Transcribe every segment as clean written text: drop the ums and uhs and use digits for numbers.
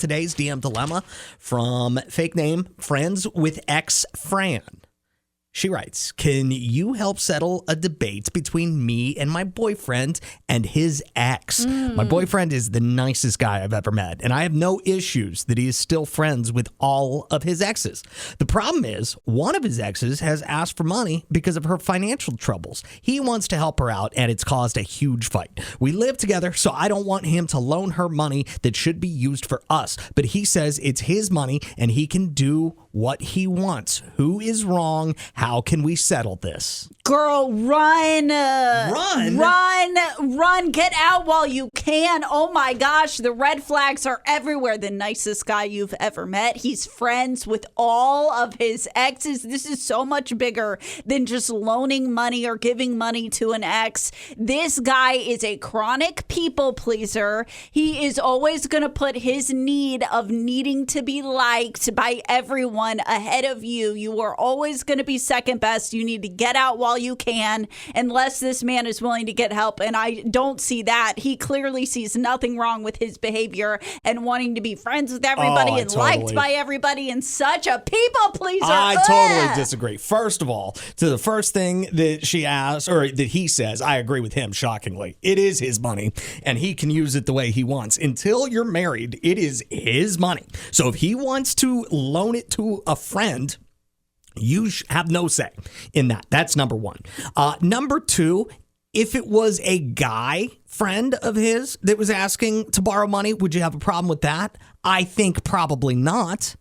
Today's DM dilemma from fake name Friends with Ex Fran. She writes, can you help settle a debate between me and my boyfriend and his ex? My boyfriend is the nicest guy I've ever met, and I have no issues that he is still friends with all of his exes. The problem is, one of his exes has asked for money because of her financial troubles. He wants to help her out, and it's caused a huge fight. We live together, so I don't want him to loan her money that should be used for us, but he says it's his money, and he can do what he wants. Who is wrong? How can we settle this? Girl, run. Run? Run. Get out while you can. Oh my gosh, the red flags are everywhere. The nicest guy you've ever met. He's friends with all of his exes. This is so much bigger than just loaning money or giving money to an ex. This guy is a chronic people pleaser. He is always going to put his need of needing to be liked by everyone ahead of you. You are always going to be second best. You need to get out while you can, unless this man is willing to get help. And I don't see that. He clearly sees nothing wrong with his behavior and wanting to be friends with everybody and liked by everybody and such a people pleaser. I totally disagree. First of all, to the first thing that she asks, or that he says, I agree with him, shockingly. It is his money, and he can use it the way he wants. Until you're married, it is his money. So if he wants to loan it to a friend, you have no say in that. That's number one. Number two, if it was a guy friend of his that was asking to borrow money, would you have a problem with that? I think probably not.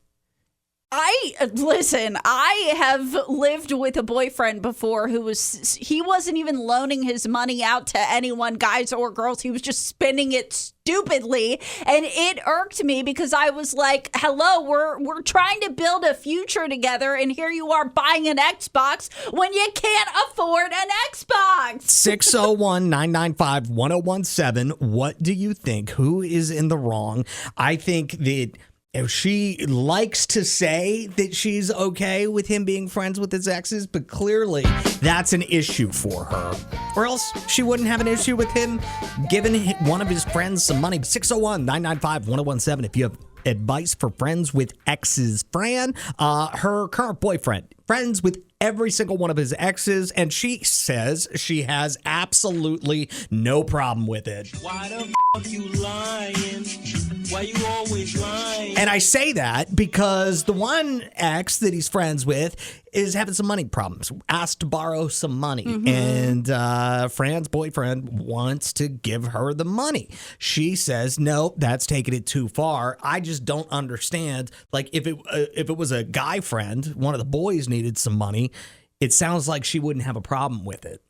I have lived with a boyfriend before he wasn't even loaning his money out to anyone, guys or girls. He was just spending it stupidly. And it irked me because I was like, hello, we're trying to build a future together. And here you are buying an Xbox when you can't afford an Xbox. 601-995-1017. What do you think? Who is in the wrong? I think that if she likes to say that she's okay with him being friends with his exes, but clearly that's an issue for her. Or else she wouldn't have an issue with him giving one of his friends some money. 601-995-1017 if you have advice for friends with exes. Fran, her current boyfriend, friends with every single one of his exes, and she says she has absolutely no problem with it. Why the fuck you lying? Why you always lying? And I say that because the one ex that he's friends with is having some money problems, asked to borrow some money. And Fran's boyfriend wants to give her the money. She says, no, that's taking it too far. I just don't understand. Like, if it was a guy friend, one of the boys needed some money, it sounds like she wouldn't have a problem with it.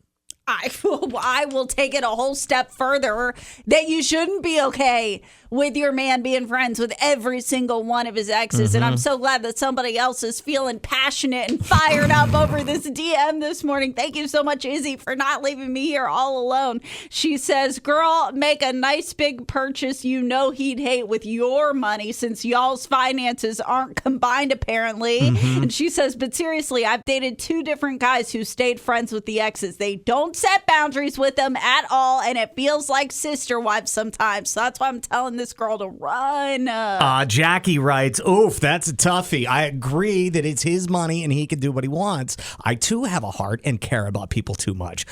I will take it a whole step further that you shouldn't be okay with your man being friends with every single one of his exes. And I'm so glad that somebody else is feeling passionate and fired up over this DM this morning. Thank you so much, Izzy, for not leaving me here all alone. She says, girl, make a nice big purchase you know he'd hate with your money since y'all's finances aren't combined apparently. And she says, but seriously, I've dated 2 different guys who stayed friends with the exes. They don't set boundaries with them at all, and it feels like sister wives sometimes. So that's why I'm telling this girl to run. Jackie writes, oof, that's a toughie. I agree that it's his money and he can do what he wants. I too have a heart and care about people too much.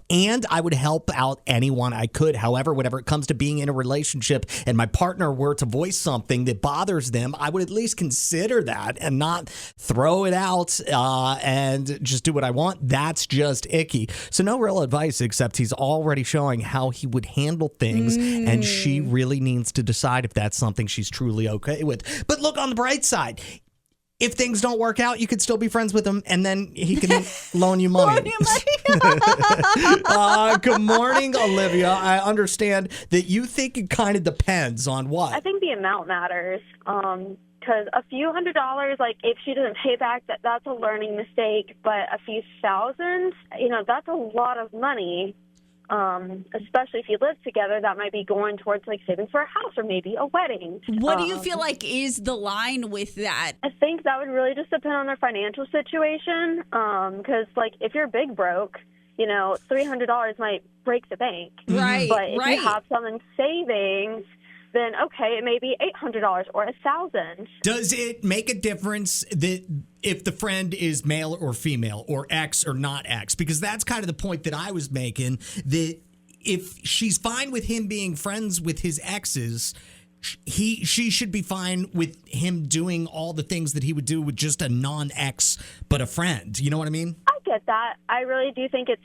And I would help out anyone I could. However, whenever it comes to being in a relationship and my partner were to voice something that bothers them, I would at least consider that and not throw it out and just do what I want. That's just icky. So no real advice, except he's already showing how he would handle things, and she really needs to decide if that's something she's truly okay with. But look on the bright side. If things don't work out, you could still be friends with him, and then he can loan you money. Good morning, Olivia. I understand that you think it kind of depends on what? I think the amount matters. Because a few $100s, like if she doesn't pay back, that's a learning mistake. But a few thousands, that's a lot of money. Especially if you live together, that might be going towards like saving for a house or maybe a wedding. What do you feel like is the line with that? I think that would really just depend on their financial situation. Because like if you're big broke, $300 might break the bank. Right. But if you have some in savings, then okay, it may be $800 or $1,000. Does it make a difference that if the friend is male or female or ex or not ex? Because that's kind of the point that I was making, that if she's fine with him being friends with his exes, she should be fine with him doing all the things that he would do with just a non-ex but a friend. You know what I mean? I get that. I really do think it's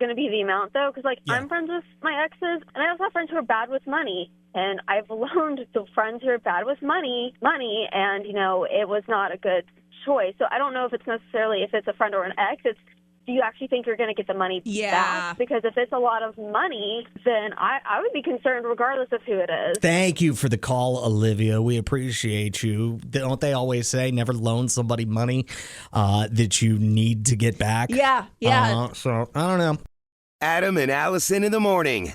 going to be the amount, though, because, like, Yeah. I'm friends with my exes, and I also have friends who are bad with money. And I've loaned the friends who are bad with money, and, it was not a good choice. So I don't know if it's necessarily if it's a friend or an ex. It's, do you actually think you're going to get the money back? Because if it's a lot of money, then I would be concerned regardless of who it is. Thank you for the call, Olivia. We appreciate you. Don't they always say never loan somebody money that you need to get back? Yeah. So I don't know. Adam and Allison in the morning.